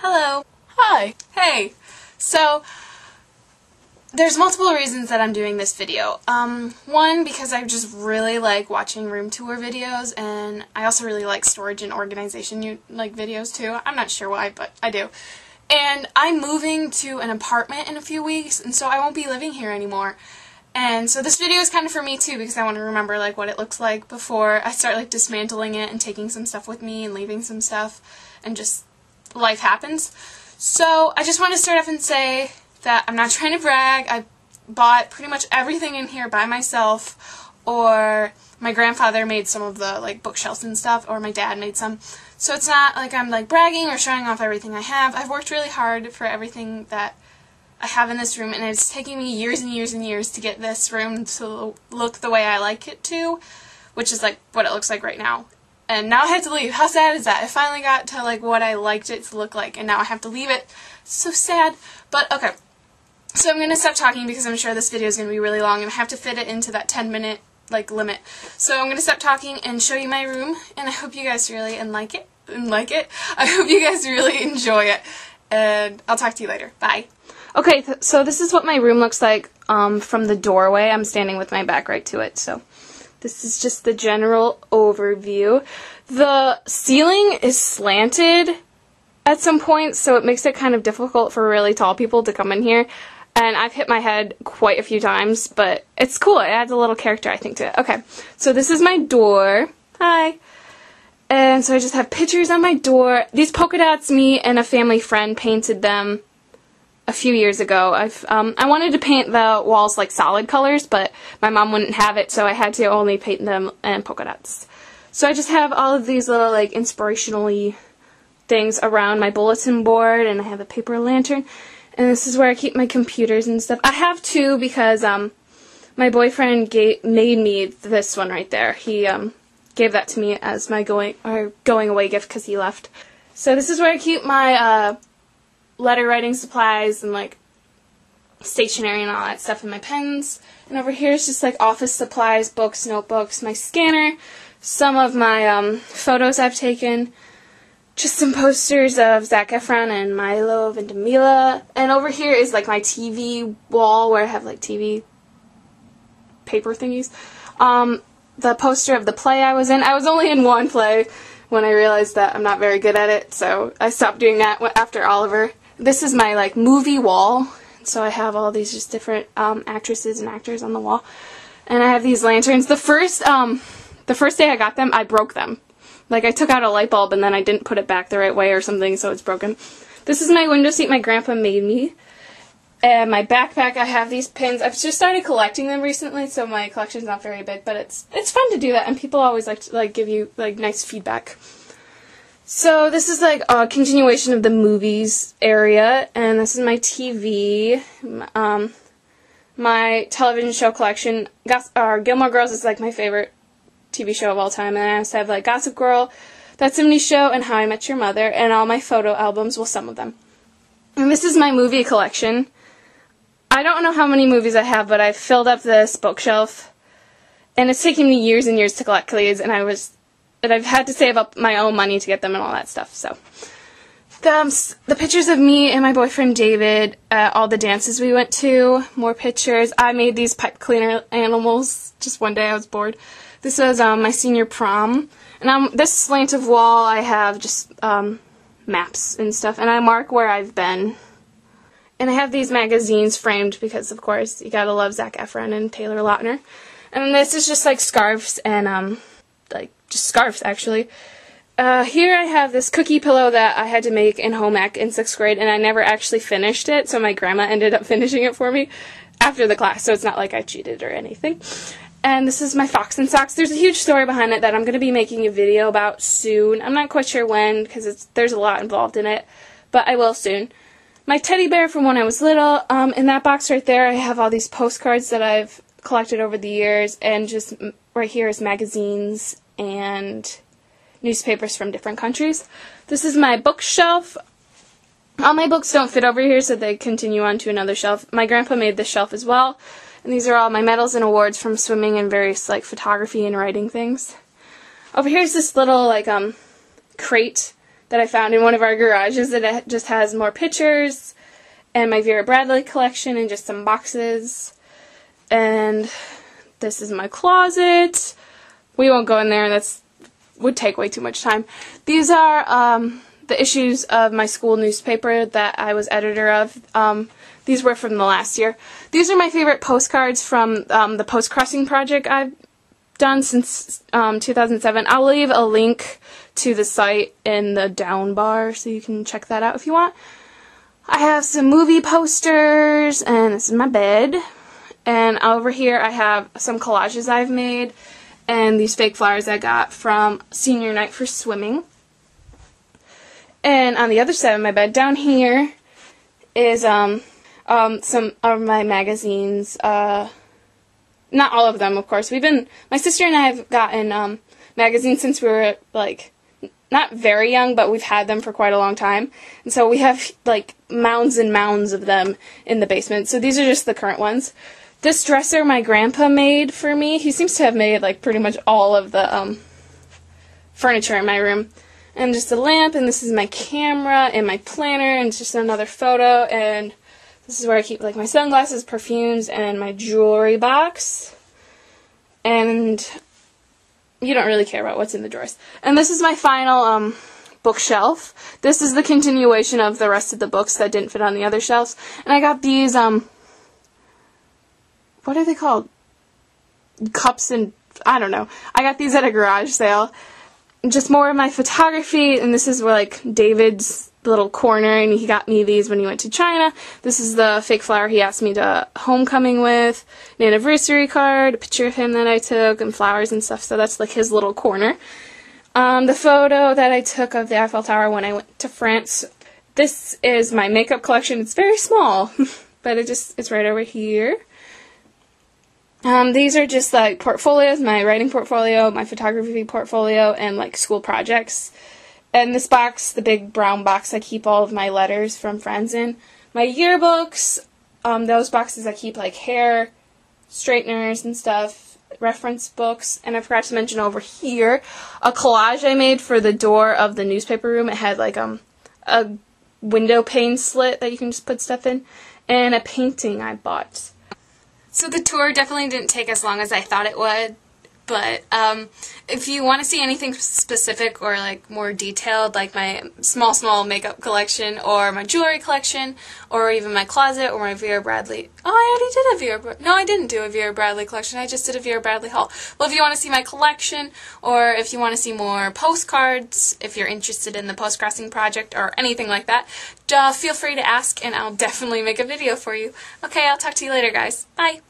Hello. Hi. Hey. So, there's multiple reasons that I'm doing this video. One, because I just really like watching room tour videos, and I also really like storage and organization videos too. I'm not sure why, but I do. And I'm moving to an apartment in a few weeks, and so I won't be living here anymore. And so this video is kind of for me too, because I want to remember what it looks like before I start dismantling it and taking some stuff with me and leaving some stuff, and just life happens. So I just want to start off and say that I'm not trying to brag. I bought pretty much everything in here by myself, or my grandfather made some of the bookshelves and stuff, or my dad made some. So it's not like I'm bragging or showing off everything I have. I've worked really hard for everything that I have in this room, and it's taken me years and years and years to get this room to look the way I like it to, which is what it looks like right now. And now I have to leave. How sad is that? I finally got to what I liked it to look like, and now I have to leave it. So sad. But okay. So I'm going to stop talking because I'm sure this video is going to be really long, and I have to fit it into that 10-minute limit. So I'm going to stop talking and show you my room, and I hope you guys really like it. I hope you guys really enjoy it. And I'll talk to you later. Bye. Okay, so this is what my room looks like from the doorway. I'm standing with my back right to it, so this is just the general overview. The ceiling is slanted at some point, so it makes it kind of difficult for really tall people to come in here. And I've hit my head quite a few times, but it's cool. It adds a little character, I think, to it. Okay, so this is my door. Hi. And so I just have pictures on my door. These polka dots, me and a family friend painted them a few years ago. I wanted to paint the walls solid colors, but my mom wouldn't have it, so I had to only paint them in polka dots. So I just have all of these little inspirational-y things around my bulletin board, and I have a paper lantern, and this is where I keep my computers and stuff. I have two because my boyfriend made me this one right there. He gave that to me as my going away gift because he left. So this is where I keep my letter writing supplies and stationery and all that stuff, and my pens. And over here is just office supplies, books, notebooks, my scanner, some of my photos I've taken, just some posters of Zac Efron and Milo Ventimiglia. And over here is my TV wall where I have TV paper thingies. The poster of the play I was in. I was only in one play when I realized that I'm not very good at it, so I stopped doing that after Oliver. This is my movie wall, so I have all these just different actresses and actors on the wall, and I have these lanterns. The first day I got them, I broke them. I took out a light bulb and then I didn't put it back the right way or something, so it's broken. This is my window seat my grandpa made me, and my backpack. I have these pins. I've just started collecting them recently, so my collection's not very big, but it's fun to do that, and people always like to give you nice feedback. So this is a continuation of the movies area, and this is my TV, my television show collection. Gilmore Girls is my favorite TV show of all time, and I also have Gossip Girl, That 70s Show, and How I Met Your Mother, and all my photo albums, well, some of them. And this is my movie collection. I don't know how many movies I have, but I've filled up this bookshelf, and it's taken me years and years to collect these, and I've had to save up my own money to get them and all that stuff. So the pictures of me and my boyfriend David at all the dances we went to, more pictures. I made these pipe cleaner animals just one day. I was bored. This was my senior prom, and on this slant of wall I have just maps and stuff, and I mark where I've been. And I have these magazines framed because, of course, you gotta love Zac Efron and Taylor Lautner. And this is just scarves and just scarves, actually. Here I have this cookie pillow that I had to make in home ec in 6th grade, and I never actually finished it, so my grandma ended up finishing it for me after the class, so it's not like I cheated or anything. And this is my Fox and Socks. There's a huge story behind it that I'm going to be making a video about soon. I'm not quite sure when, because there's a lot involved in it, but I will soon. My teddy bear from when I was little. In that box right there, I have all these postcards that I've collected over the years, and just right here is magazines and newspapers from different countries. This is my bookshelf. All my books don't fit over here, so they continue on to another shelf. My grandpa made this shelf as well, and these are all my medals and awards from swimming and various photography and writing things. Over here is this little crate that I found in one of our garages that just has more pictures, and my Vera Bradley collection, and just some boxes. And this is my closet. We won't go in there, that would take way too much time. These are the issues of my school newspaper that I was editor of. These were from the last year. These are my favorite postcards from the Post Crossing project I've done since 2007. I'll leave a link to the site in the down bar so you can check that out if you want. I have some movie posters, and this is my bed. And over here I have some collages I've made and these fake flowers I got from senior night for swimming. And on the other side of my bed down here is some of my magazines. Not all of them, of course. My sister and I have gotten magazines since we were, like, not very young, but we've had them for quite a long time. And so we have, like, mounds and mounds of them in the basement. So these are just the current ones. This dresser my grandpa made for me. He seems to have made, like, pretty much all of the furniture in my room. And just a lamp, and this is my camera and my planner, and it's just another photo, and this is where I keep, like, my sunglasses, perfumes, and my jewelry box. And you don't really care about what's in the drawers. And this is my final bookshelf. This is the continuation of the rest of the books that didn't fit on the other shelves. And I got these, what are they called? Cups and, I don't know. I got these at a garage sale. Just more of my photography, and this is where, like, David's little corner, and he got me these when he went to China. This is the fake flower he asked me to homecoming with, an anniversary card, a picture of him that I took, and flowers and stuff, so that's, like, his little corner. The photo that I took of the Eiffel Tower when I went to France. This is my makeup collection. It's very small, but it's right over here. These are just, like, portfolios, my writing portfolio, my photography portfolio, and, like, school projects. And this box, the big brown box, I keep all of my letters from friends in. My yearbooks, those boxes I keep, like, hair straighteners and stuff, reference books. And I forgot to mention over here, a collage I made for the door of the newspaper room. It had, like, a window pane slit that you can just put stuff in, and a painting I bought. So the tour definitely didn't take as long as I thought it would, but if you want to see anything specific or, like, more detailed, like my small makeup collection or my jewelry collection or even my closet or my Vera Bradley. Oh, I already did a no, I didn't do a Vera Bradley collection. I just did a Vera Bradley haul. Well, if you want to see my collection or if you want to see more postcards, if you're interested in the Post Crossing project or anything like that, feel free to ask and I'll definitely make a video for you. Okay, I'll talk to you later, guys. Bye.